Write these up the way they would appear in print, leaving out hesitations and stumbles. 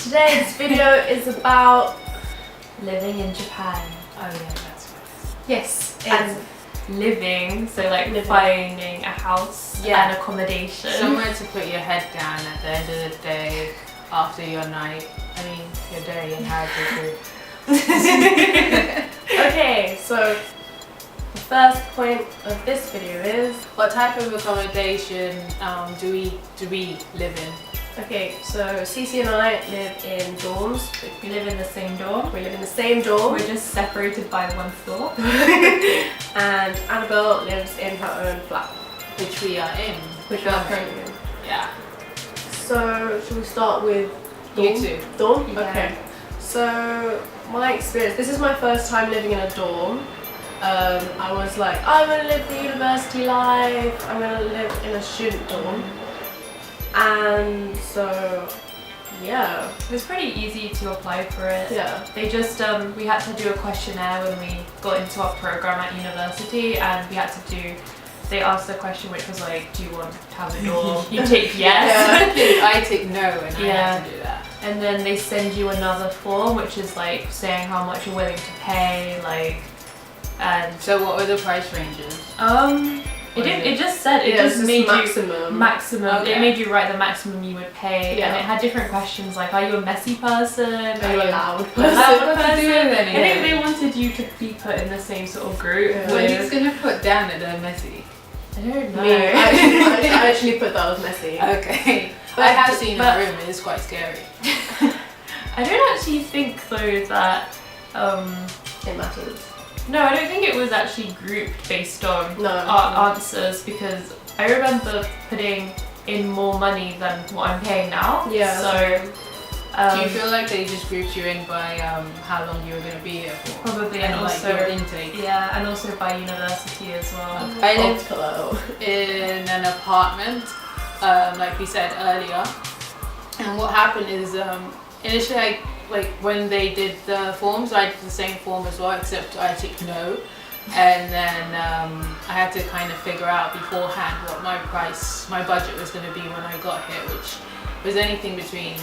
Today's video is about living in Japan. Oh yeah, that's right. Yes, And living, so like living. finding a house and accommodation. Somewhere to put your head down at the end of the day after your night. I mean, your day and how to do. Okay, so the first point of this video is What type of accommodation do we live in? okay. So Cece and I live in dorms. We live in the same dorm. We live in the same dorm. We're just separated by one floor. And Annabelle lives in her own flat, Which we are in. which we are currently in. Yeah. So should we start with dorm? You too. Dorm? Yeah. Okay. So my experience, this is my first time living in a dorm. I was like, I'm going to live the university life, I'm going to live in a student dorm. And so, yeah. It was pretty easy to apply for it. Yeah. They just, we had to do a questionnaire when we got into our program at university, and we had to do, they asked a question which was like, do you want to have a dorm? You tick yes. I tick no and I have to do that. And then they send you another form which is like saying how much you're willing to pay, like, and So what were the price ranges? it just said it just made maximum. you maximum. Okay. It made you write the maximum you would pay, Yeah. and it had different questions like, are you a messy person? Are you a loud a person? loud What to do person? then, I think they wanted you to be put in the same sort of group. Yeah. What are you with, just gonna put down that they're messy? I don't know. Me, I actually put that as messy. Okay. But- I have seen but- a room, it is quite scary. I don't actually think though that It matters. no, I don't think it was actually grouped based on No. our answers, because I remember putting in more money than what I'm paying now. Yeah. So Do you feel like they just grouped you in by how long you were going to be here for? probably, And and like also your intake? yeah, and also by university as well. I I'll lived cut that out. in an apartment, like we said earlier. And what happened is initially like when they did the forms, I did the same form as well, except I ticked no. And then I had to kind of figure out beforehand what my budget was going to be when I got here, which was anything between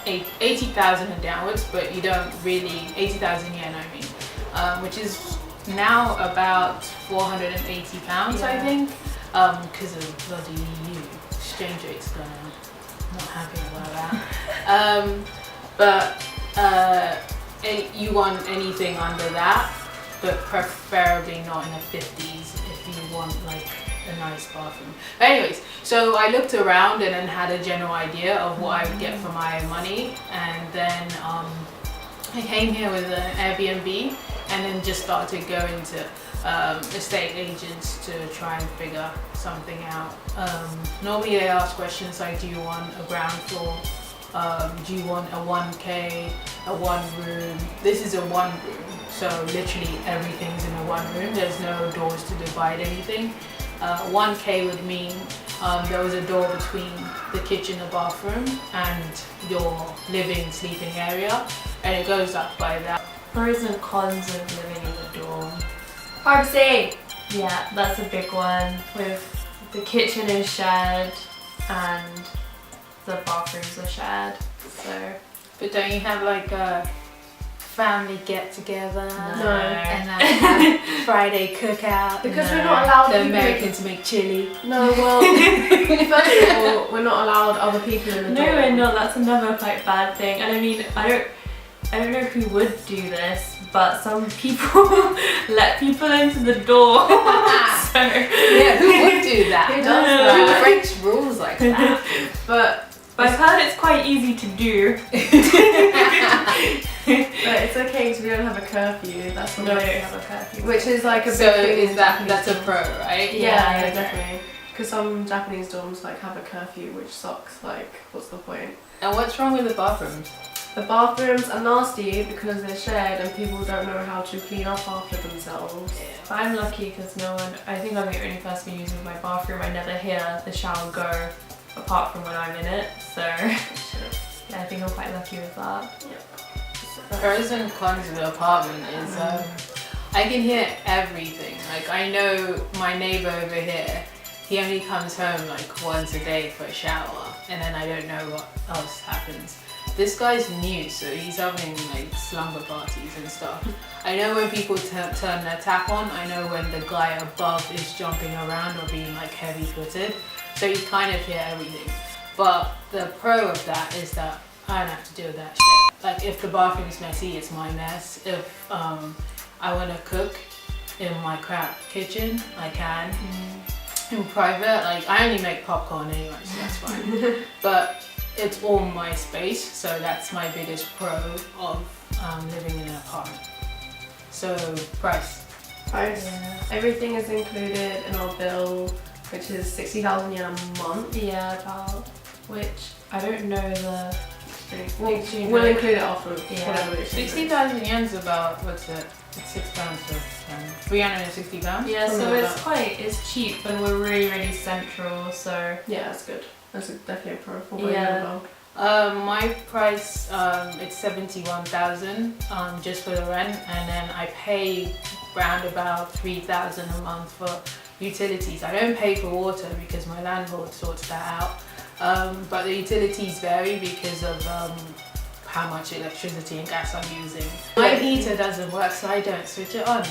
80,000 and downwards, but you don't really, 80,000 yen I mean, which is now about £480 I Yeah. think, because of bloody EU, exchange rate's gone up. Not happy about that. You want anything under that, but preferably not in the 50s if you want like a nice bathroom. But anyways, so I looked around and then had a general idea of what I would get for my money, and then I came here with an Airbnb and then just started going to estate agents to try and figure something out. Normally they ask questions like, do you want a ground floor? Do you want a 1K, a one room? This is a one room, so literally everything's in a one room. There's no doors to divide anything. 1K would mean there was a door between the kitchen, the bathroom, and your living, sleeping area, and it goes up by that. Pros and cons of living in the dorm. Privacy! Yeah, that's a big one. With the kitchen is shared and the bathrooms are shared. So But don't you have like a family get together? No. And then Friday cookout? Because No. we're not allowed The people- Americans make chili. No, well, first of all, we're not allowed other people in the no, dorm. we're not. That's another quite bad thing. And I mean, I don't know who would do this, but some people let people into the door. So Yeah, who would do that? Who does that? French rules like that. But I've heard it's quite easy to do. it's okay because we don't have a curfew. That's No, what we don't have a curfew. Which is like a big So thing in is that's Japanese a pro, right? dorms. Yeah, Yeah, yeah, definitely. Because some Japanese dorms like have a curfew, which sucks. Like, what's the point? And what's wrong with the bathrooms? The bathrooms are nasty because they're shared and people don't know how to clean up after themselves. But I'm lucky because no one, I think I'm the only person using my bathroom. I never hear the shower go apart from when I'm in it. So yeah, I think I'm quite lucky with that. Pros and cons of the apartment is I can hear everything. Like I know my neighbor over here, he only comes home like once a day for a shower, and then I don't know what else happens. this guy's new, so he's having like slumber parties and stuff. I know when people turn their tap on, I know when the guy above is jumping around or being like heavy footed, so you kind of hear everything. But the pro of that is that I don't have to deal with that shit. Like if the bathroom is messy, it's my mess. If I want to cook in my crap kitchen, I can. In private, like I only make popcorn anyway, so that's fine. But it's all my space, so that's my biggest pro of living in an apartment. So price. Yeah. Everything is included in our bill, which is 60,000 yen a month. Yeah, about, which I don't know the exchange We'll rate. include it after whatever the exchange rate 60,000 yen's about, what's it? It's £6 for 360 pounds. Yeah, Something so like it's cheap and we're really central, so is. Yeah, that's good. That's definitely a pro for Yeah. My price, it's 71,000 just for the rent, and then I pay round about 3,000 a month for utilities. I don't pay for water because my landlord sorts that out, but the utilities vary because of how much electricity and gas I'm using. My heater doesn't work, so I don't switch it on.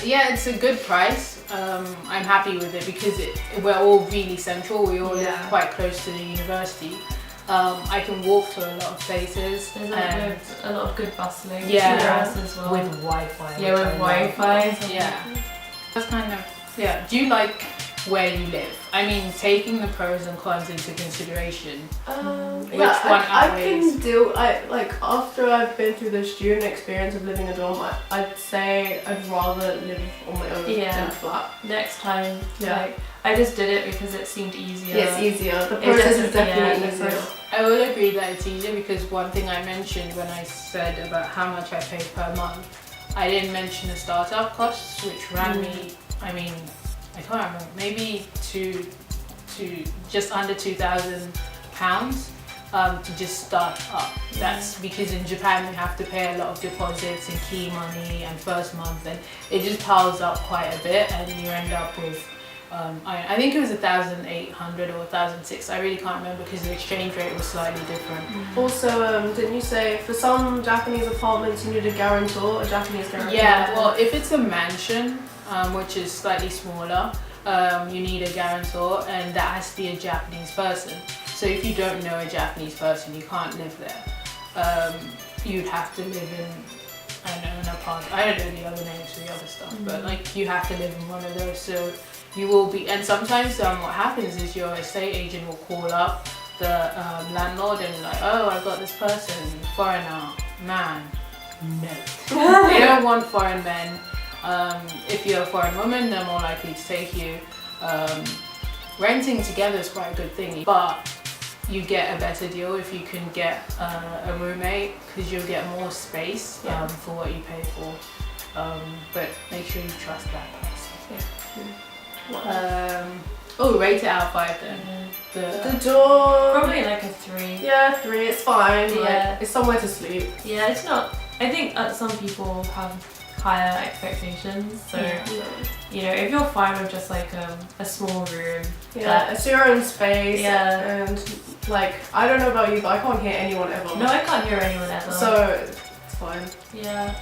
Yeah, it's a good price. I'm happy with it because we're all really central. We all live quite close to the university. I can walk to a lot of places. there's a lot of good bus links Yeah. for us as well. With Wi-Fi. yeah, with which I love. Wi-Fi. Yeah. That's kind of, yeah. Do you like where you live? I mean, taking the pros and cons into consideration. Which one I outweighs? can deal. Like after I've been through the student experience of living in a dorm, I'd say I'd rather live on my own Yeah. than a flat. Next time, Yeah. like I just did it because it seemed easier. Yeah, it's easier. The It's process just- is definitely yeah, the easier. process. I will agree that it's easier because one thing I mentioned when I said about how much I pay per month, I didn't mention the startup costs, which ran me, I mean, I can't remember, maybe to just under £2,000 to just start up. That's because in Japan we have to pay a lot of deposits and key money and first month, and it just piles up quite a bit, and you end up with I think it was 1,800 or 1,006. I really can't remember because the exchange rate was slightly different. Also, didn't you say for some Japanese apartments you need a guarantor, a Japanese guarantor? Yeah, well, if it's a mansion, which is slightly smaller, you need a guarantor, and that has to be a Japanese person. So if you don't know a Japanese person, you can't live there. You'd have to live in, I don't know, an apartment. I don't know the other names for the other stuff, but like you have to live in one of those. So you will be, and sometimes what happens is your estate agent will call up the landlord and like, oh, I've got this person, foreigner, man. No, they don't want foreign men. If you're a foreign woman, they're more likely to take you. Renting together is quite a good thing, but you get a better deal if you can get a roommate because you'll get more space for what you pay for. But make sure you trust that person. Oh, rate it out of 5 then. The door. Probably like a 3. Yeah, 3. It's fine. Yeah. Like, it's somewhere to sleep. Yeah, it's not. I think some people have higher expectations, so you know, if you're fine with just like a small room, Yeah, it's your own space. Yeah. And like, I don't know about you, but I can't hear anyone ever. no, I can't hear anyone ever. So it's fine. yeah,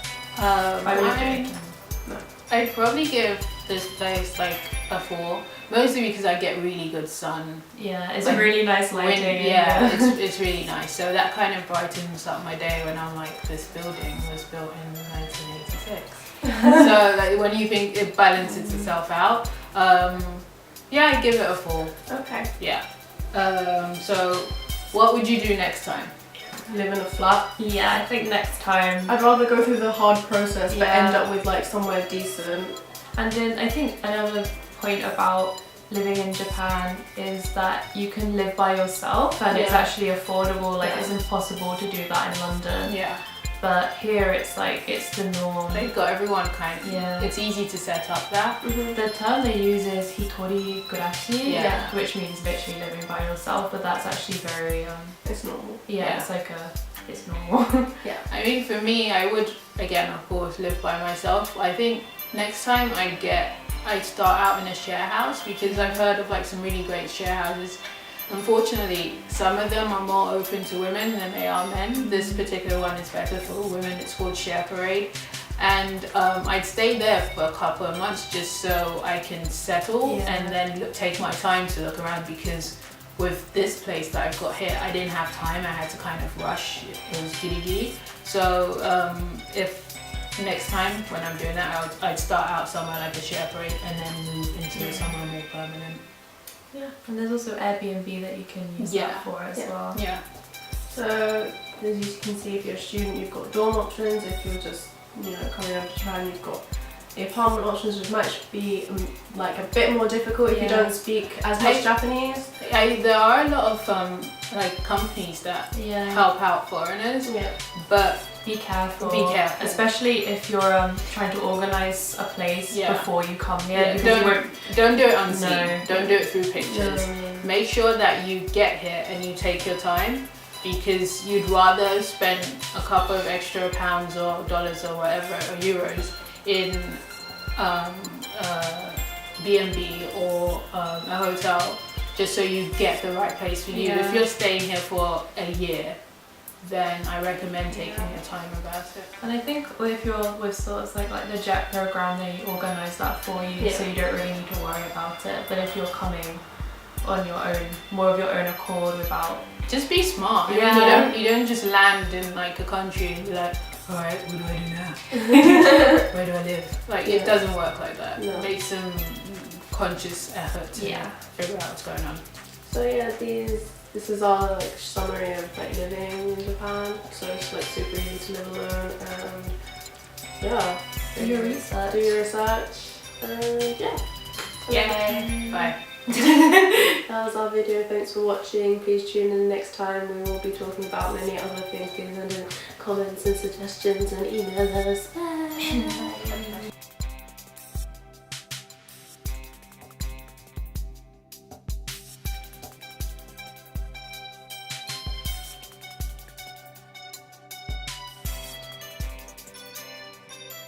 I'd probably give this place like a 4, mostly because I get really good sun. yeah, it's Like, really nice lighting. It's really nice. So that kind of brightens up my day when I'm like, this building was built in 1986. So like when you think it balances itself out, yeah, I'd give it a 4. Okay. Yeah. So what would you do next time? Live in a flat. Yeah, I think next time. I'd rather go through the hard process but Yeah. end up with like somewhere decent. And then I think another point about living in Japan is that you can live by yourself and it's Yeah. actually affordable. Like Yeah. it's impossible to do that in London. Yeah. But here it's like, it's the norm. They've got everyone kind of, Yeah. it's easy to set up that. The term they use is hitori gurashi, Yeah. which means literally living by yourself, but that's actually very, It's normal. yeah, it's like it's normal. I mean, for me, I would, again, of course, live by myself. I think next time I start out in a share house because I've heard of like some really great share houses. unfortunately, some of them are more open to women than they are men. This particular one is better for women. It's called Share Parade. And I'd stay there for a couple of months just so I can settle and then take my time to look around, because with this place that I've got here, I didn't have time. I had to kind of rush. It was giddy. So if next time when I'm doing that, I'd start out somewhere like a Share Parade and then move into somewhere more permanent. Yeah, and there's also Airbnb that you can use that for as well. Yeah. So as you can see, if you're a student, you've got dorm options. If you're just coming over to Japan, you've got the apartment options, which might be like a bit more difficult if you don't speak as much Japanese. There are a lot of like companies that help out foreigners, but be careful. Be careful, especially if you're trying to organise a place before you come here. Don't do it unseen. Don't do it through pictures. No. Make sure that you get here and you take your time, because you'd rather spend a couple of extra pounds or dollars or whatever, or euros, in B&B or a hotel, just so you get the right place for you. If you're staying here for a year, then I recommend taking your time about it. And I think if you're with sort of like the JET program, they organise that for you, so you don't really need to worry about it. But if you're coming on your own, more of your own accord, without, just be smart. I mean, you don't just land in like a country and be like, all right, what do I do now? Where do I live? Like, it doesn't work like that. No. Make some conscious effort to figure out what's going on. So this is our like summary of like living in Japan. So it's like super easy to live alone. do your research. Do your research. Bye. That was our video. Thanks for watching. Please tune in next time. We will be talking about many other things. Please send in comments and suggestions and email us. Bye.